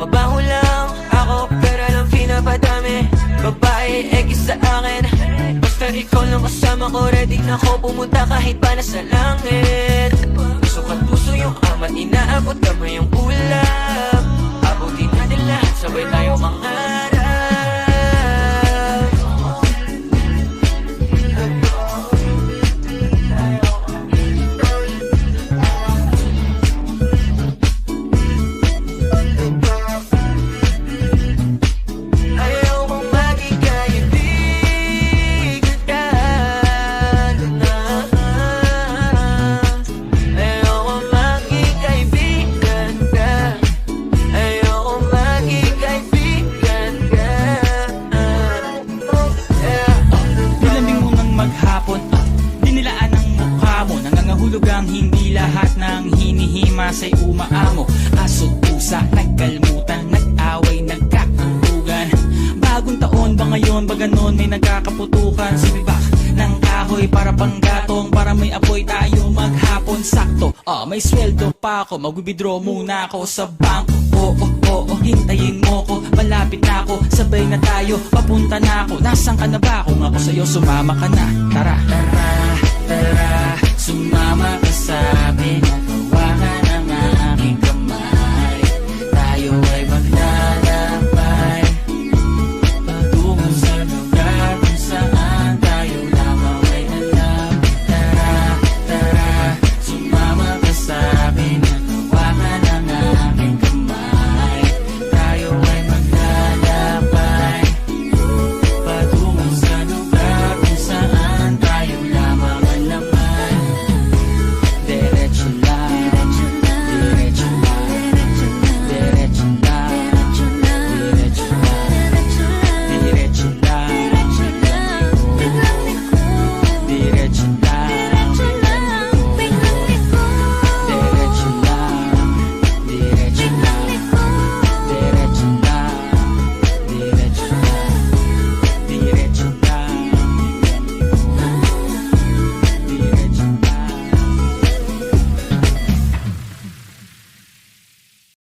Mabaho lang ako pero lang pinapadami. Babae, X sa akin. Basta ikaw lang kasama ko, ready na ako pumunta kahit pa nasa langit. Puso ka puso yung amat, inaabot kamay yung ulap. Abutin natin lahat, sabay tayo mangarap. Hulugang hindi lahat ng hinihimasay umaamo. Aso't pusa, nagkalmutan, nag-away, nagkakatugan. Bagong taon ba ngayon, ba ganon may nagkakaputukan? Sumibak ng kahoy para panggatong, para may apoy tayo maghapon. Sakto, may sweldo pa ako, mag-withdraw muna ako sa bangko. Oo, hintayin mo ko, malapit na ako, sabay na tayo, papunta na ako. Nasaan ka na ba? Kung ako sa'yo, sumama ka na. Tara, tara, tara, sumama ka sa akin.